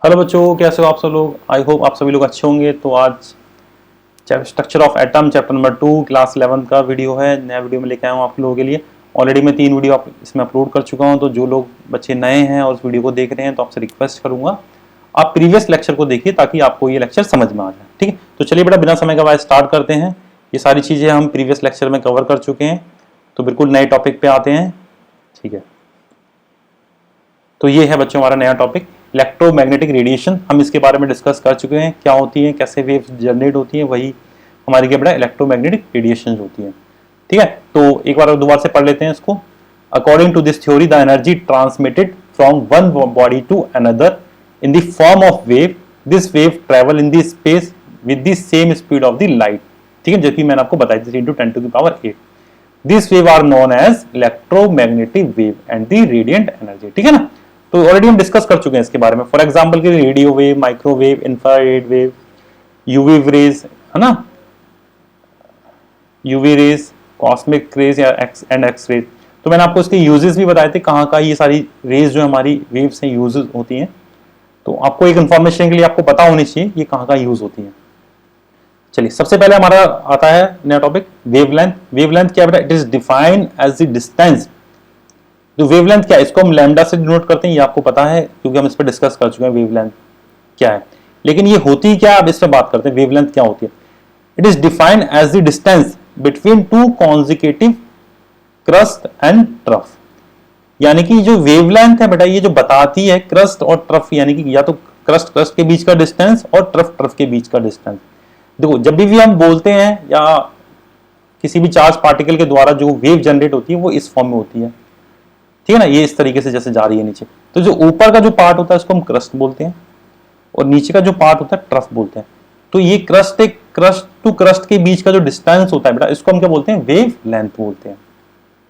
Hello बच्चों, कैसे हो आप सब लोग। आई होप आप सभी लोग अच्छे होंगे। तो आज structure of atom chapter number 2 class 11 का वीडियो है। नया वीडियो में लेके आया हूँ आप लोगों के लिए। ऑलरेडी मैं 3 वीडियो इसमें अपलोड कर चुका हूँ। तो जो लोग बच्चे नए हैं और उस वीडियो को देख रहे हैं तो आपसे रिक्वेस्ट करूंगा आप प्रीवियस लेक्चर को देखिए ताकि आपको ये लेक्चर समझ में आ जाए। ठीक है, तो चलिए बेटा बिना समय गवाए स्टार्ट करते हैं। ये सारी चीज़ें हम प्रीवियस लेक्चर में कवर कर चुके हैं, तो बिल्कुल नए टॉपिक पे आते हैं। ठीक है, तो ये है बच्चों हमारा नया टॉपिक इलेक्ट्रोमैग्नेटिक रेडिएशन। हम इसके बारे में डिस्कस कर चुके हैं, क्या होती है, कैसे वेव्स जनरेट होती हैं, वही हमारी क्या बेटा इलेक्ट्रोमैग्नेटिक रेडिएशन होती है। ठीक है, तो एक बार दोबारा से पढ़ लेते हैं इसको। According to this theory the energy transmitted from one body to another in the form of wave, this wave travel in the space with the same speed of the light. ठीक है, जबकि मैंने आपको बताया 3 × 10⁸ this wave are known as electromagnetic wave and the radiant energy. ठीक है ना, तो ऑलरेडी हम डिस्कस कर चुके हैं इसके बारे में। फॉर एग्जांपल के radio wave, microwave, infrared wave, UV rays, है ना, यूवी रेज, कॉस्मिक रेज या एक्स रेज। तो मैंने आपको इसके यूजेस भी बताए थे, कहाँ का ये सारी रेज जो हमारी वेव्स हैं यूजेस होती हैं। तो आपको एक इंफॉर्मेशन के लिए आपको पता होनी चाहिए ये कहाँ का यूज होती है। चलिए, सबसे पहले हमारा आता है नया टॉपिक वेवलेंथ। वेवलेंथ क्या बेटा, it is defined as the distance. जो वेवलेंथ क्या है, इसको हम लैम्डा से डिनोट करते हैं, ये आपको पता है क्योंकि हम इस पर डिस्कस कर चुके हैं वेवलेंथ क्या है। लेकिन ये होती क्या, अब इस पर बात करते हैं वेवलेंथ क्या होती है। It is defined as the distance between 2 consecutive crest and trough. यानी कि जो वेवलेंथ है बेटा, ये जो बताती है क्रस्ट और ट्रफ, यानी कि या तो क्रस्ट क्रस्ट के बीच का डिस्टेंस और ट्रफ ट्रफ के बीच का डिस्टेंस। देखो, जब भी हम बोलते हैं या किसी भी चार्ज पार्टिकल के द्वारा जो वेव जनरेट होती है वो इस फॉर्म में होती है। ठीक है ना, ये इस तरीके से जैसे जा रही है नीचे। तो जो ऊपर का जो पार्ट होता है उसको हम क्रस्ट बोलते हैं और नीचे का जो पार्ट होता है ट्रफ बोलते हैं। तो ये क्रस्ट टू क्रस्ट के बीच का जो डिस्टेंस होता है बेटा, इसको हम क्या बोलते हैं, वेव लेंथ बोलते हैं।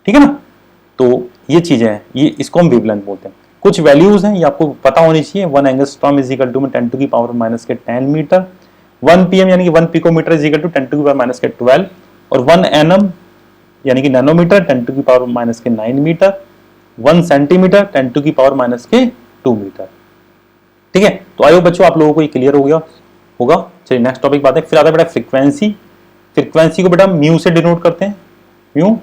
ठीक है ना, तो ये चीजें हैं, ये इसको हम वेव लेंथ बोलते हैं। कुछ वैल्यूज हैं, ये आपको पता होनी चाहिए। 1 angstrom is equal to 10⁻⁻10 metre. 1 pm यानी कि 1 पिकोमीटर इज इक्वल टू 10⁻⁻12 और 1 nm यानी कि नैनोमीटर 10⁻⁻9 मीटर। 1 centimetre 10⁻⁻2 metre. ठीक है, तो आई होप बच्चों आप लोगों को ये क्लियर हो गया होगा। चलिए नेक्स्ट टॉपिक बात है। फिर आता है बेटा फ्रीक्वेंसी। फ्रीक्वेंसी को बेटा म्यू से डिनोट करते हैं, म्यू।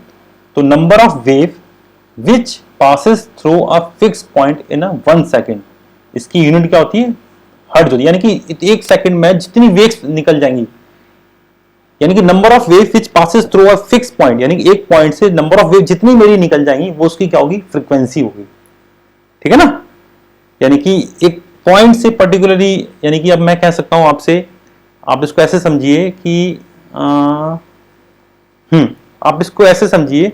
तो number of wave which passes through a fix point in a 1 second. इसकी यूनिट क्या होती है, हर्ट्ज होती है। यानी कि 1 सेकेंड में जितनी वेव्स निकल जाएंगी, यानी कि number of wave which passes through a fix point, यानी कि एक पॉइंट से नंबर ऑफ वेव जितनी मेरी निकल जाएंगी वो उसकी क्या होगी, फ्रीक्वेंसी होगी। ठीक है ना, यानी कि एक पॉइंट से पर्टिकुलरली, यानी कि अब मैं कह सकता हूं आपसे, आप इसको ऐसे समझिए कि आप इसको ऐसे समझिए,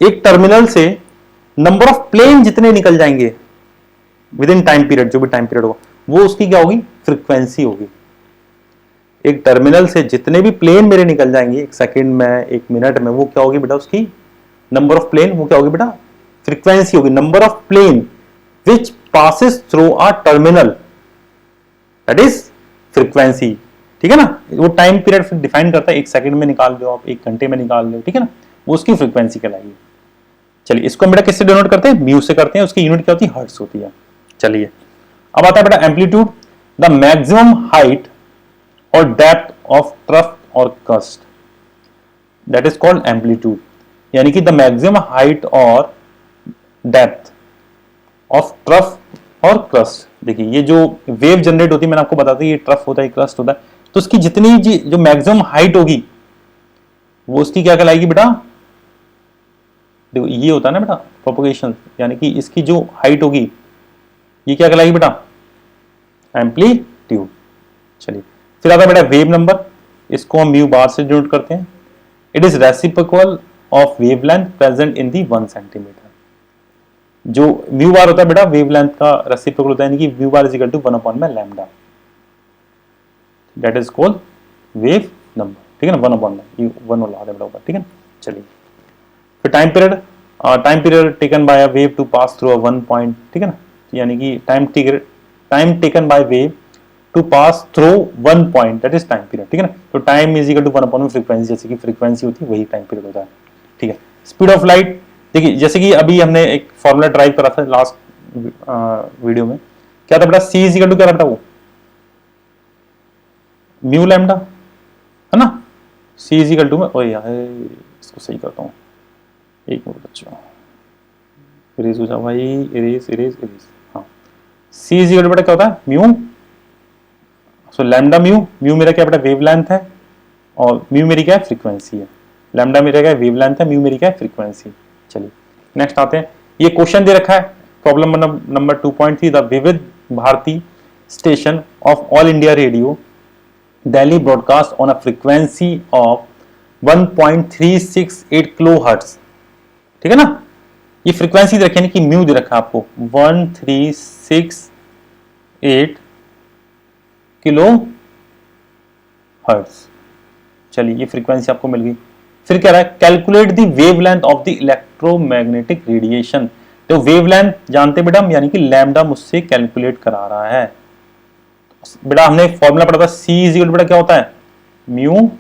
एक टर्मिनल से नंबर ऑफ प्लेन जितने निकल जाएंगे विद इन टाइम पीरियड, जो भी टाइम पीरियड होगा, वो उसकी क्या होगी, फ्रीक्वेंसी होगी। एक टर्मिनल से जितने भी प्लेन मेरे निकल जाएंगे 1 सेकेंड में, 1 मिनट में, वो क्या होगी बेटा, उसकी नंबर ऑफ प्लेन, वो क्या होगी बेटा, फ्रीक्वेंसी होगी। Number of plane which passes through a terminal, that is frequency. ठीक है ना, वो टाइम पीरियड डिफाइन करता है, 1 सेकेंड में निकाल लो आप, 1 घंटे में निकाल लो। ठीक है ना, वो उसकी फ्रीक्वेंसी कहलाएगी। चलिए, इसको बेटा किससे डिनोट करते हैं, म्यू से करते हैं। उसकी यूनिट क्या होती है, हर्ट्ज होती है। चलिए, अब आता है बेटा एम्पलीट्यूड। द मैक्सिमम हाइट और डेप्थ ऑफ ट्रफ और crust, that is called amplitude. यानी कि द मैक्सिमम हाइट और डेप्थ ऑफ ट्रफ और क्रस्ट। देखिए, ये जो वेव जनरेट होती है मैंने आपको बताया ये ट्रफ होता है, क्रस्ट होता है। तो उसकी जितनी जो मैक्सिमम हाइट होगी वो उसकी क्या कहलाएगी बेटा, देखो ये होता है ना बेटा प्रोपगेशन, यानी कि इसकी जो हाइट होगी ये क्या कहलाएगी बेटा, एम्पलीट्यूड। चलिए, फिर आता है बेटा वेव नंबर। इसको हम म्यू बार से डिनोट करते हैं। It is reciprocal of wavelength present in the 1 centimetre. जो म्यू बार होता है बेटा वेवलेंथ का रेसिप्रोकल होता है, यानी कि mu bar is equal to 1/λ, that is called wave number. ठीक है ना, 1/λ, ये 1 वाला आता है बेटा। ठीक है, चलिए फिर time period taken by a wave to pass through a 1 point. ठीक है ना, यानी कि time taken by wave to pass through 1 point, that is time period. ठीक है ना, तो टाइम इज इक्वल टू 1/में फ्रीक्वेंसी, जैसे कि फ्रीक्वेंसी होती है वही टाइम पीरियड होता है। ठीक है, स्पीड ऑफ लाइट। देखिए, जैसे कि अभी हमने एक फॉर्मूला ड्राइव करा था लास्ट वीडियो में क्या था बेटा, सी इज इक्वल टू क्या था बेटा, वो म्यू लैम्डा है ना, सी इज इक्वल टू में, ओए यार इसको सही करता हूँ, एक मिनट बच्चों, इरेज हो जाओ भाई, इरेज इरेज इरेज, हाँ, सी इज इक्वल टू बेटा क्या होता है, म्यू, सो लैम्डा म्यू, म्यू मेरा क्या बेटा वेवलेंथ है, और म्यू मेरी क्या है फ्रीक्वेंसी है, लैम्डा मेरा क्या है वेवलेंथ है, म्यू मेरी क्या है फ्रीक्वेंसी। चलिए नेक्स्ट आते हैं, ये क्वेश्चन दे रखा है problem number 2.3, the Vividh Bharati station of All India Radio Delhi broadcast on a frequency of 1.368 kilohertz, ठीक है ना, ये फ्रीक्वेंसी दे रखी है कि म्यू दे रखा है आपको 1368 किलो हर्ट्ज। चलिए ये फ्रीक्वेंसी आपको मिल गई, फिर क्या रहा है, calculate the wavelength of the electromagnetic radiation, तो वेवलेंथ जानते बेटा हम, यानी कि लैम्डा मुझसे कैलकुलेट करा रहा है। बेटा हमने फॉर्मूला पढ़ा था, सी इज इक्वल बेटा क्या होता है, म्यू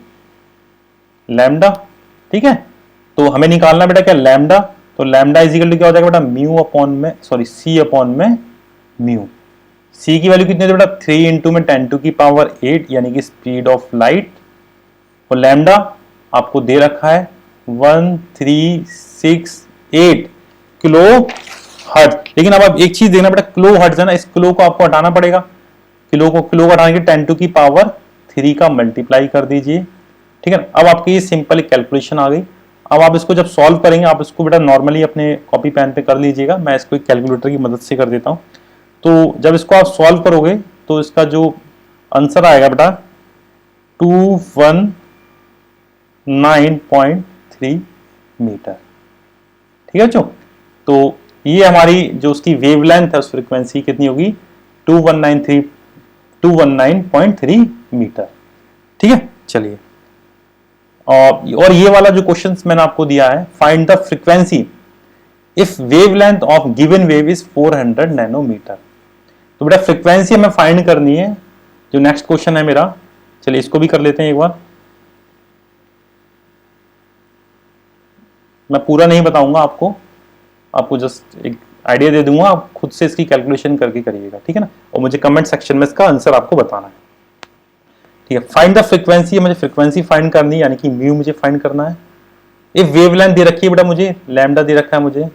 लैम्डा, ठीक है, तो हमें निकालना बेटा क्या लैम्डा, तो लैम्डा इज इक्वल टू क्या हो जाएगा बेटा, म्यू अपॉन में, सॉरी सी अपॉन में म्यू, सी की वैल्यू कितनी है बेटा 3 इंटू में 10 टू की पावर 8 यानी कि स्पीड ऑफ लाइट, और लैम्डा आपको दे रखा है 1368 किलो हर्ट्ज। लेकिन अब आप एक चीज देखना बेटा, किलो हर्ट्ज है ना, इस किलो को आपको हटाना पड़ेगा, किलो को हटाने के 10 टू की पावर 3 का मल्टीप्लाई कर दीजिए, ठीक है। अब आपकी ये सिंपल कैलकुलेशन आ गई। अब आप इसको जब सॉल्व करेंगे, आप इसको बेटा नॉर्मली अपने कॉपी पेन पे कर लीजिएगा, मैं इसको एक कैलकुलेटर की मदद से कर देता हूं। तो जब इसको आप सॉल्व करोगे तो इसका जो आंसर आएगा बेटा 219.3 मीटर, ठीक है बच्चों। तो ये हमारी जो उसकी वेवलेंथ है उस फ्रीक्वेंसी कितनी होगी 219.3 मीटर, ठीक है। चलिए और ये वाला जो क्वेश्चंस मैंने आपको दिया है, find the frequency if wavelength of given wave is 400 nanometre, तो बेटा फ्रीक्वेंसी हमें फाइंड करनी है, जो नेक्स्ट क्वेश्चन है मेरा। चलिए इसको भी कर लेते हैं एक बार, मैं पूरा नहीं बताऊंगा आपको जस्ट एक आइडिया दे दूंगा, आप खुद से इसकी कैलकुलेशन करके करिएगा, ठीक है ना, और मुझे कमेंट सेक्शन में इसका आंसर आपको बताना है, ठीक है। फाइंड द फ्रीक्वेंसी, मुझे फ्रीक्वेंसी फाइंड करनी है, यानी कि म्यू मुझे फाइंड करना है। इफ वेवलेंथ दे रखी है बेटा मुझे, लैम्डा दे रखा है मुझे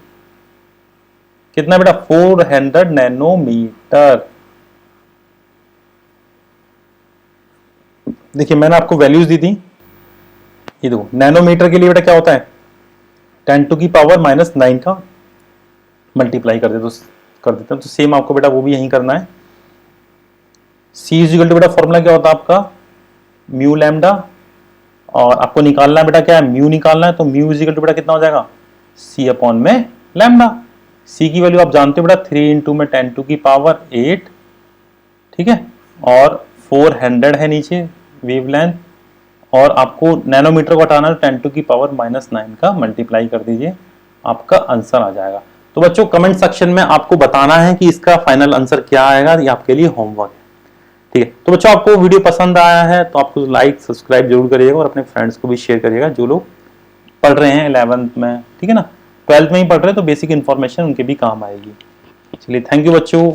कितना बेटा 400 नैनोमीटर। देखिए मैंने आपको वैल्यूज दी थी, ये देखो नैनोमीटर के लिए बेटा क्या होता है 10 टू की पावर -9 का मल्टीप्लाई कर देते हैं, तो सेम आपको बेटा वो भी यही करना है। सी इज इक्वल टू बेटा फॉर्मूला क्या होता है आपका म्यू लैम्डा, और आपको निकालना है बेटा क्या है म्यू निकालना है, तो म्यू इज इक्वल टू बेटा कितना हो जाएगा सी अपॉन में लैम्डा। सी की वैल्यू आप जानते हो बेटा 3 इंटू में 10 टू की पावर 8, ठीक है, और 400 है नीचे वेवलेंथ, और आपको नैनोमीटर को हटाना है 10 टू की पावर -9 का मल्टीप्लाई कर दीजिए, आपका आंसर आ जाएगा। तो बच्चों कमेंट सेक्शन में आपको बताना है कि इसका फाइनल आंसर क्या आएगा, ये आपके लिए होमवर्क है, ठीक है। तो बच्चों आपको वीडियो पसंद आया है तो आपको लाइक सब्सक्राइब जरूर करिएगा, और अपने फ्रेंड्स को भी शेयर करिएगा जो लोग पढ़ रहे हैं 11th में, ठीक है ना, 12th में ही पढ़ रहे हैं, तो बेसिक इन्फॉर्मेशन उनके भी काम आएगी। चलिए थैंक यू बच्चों।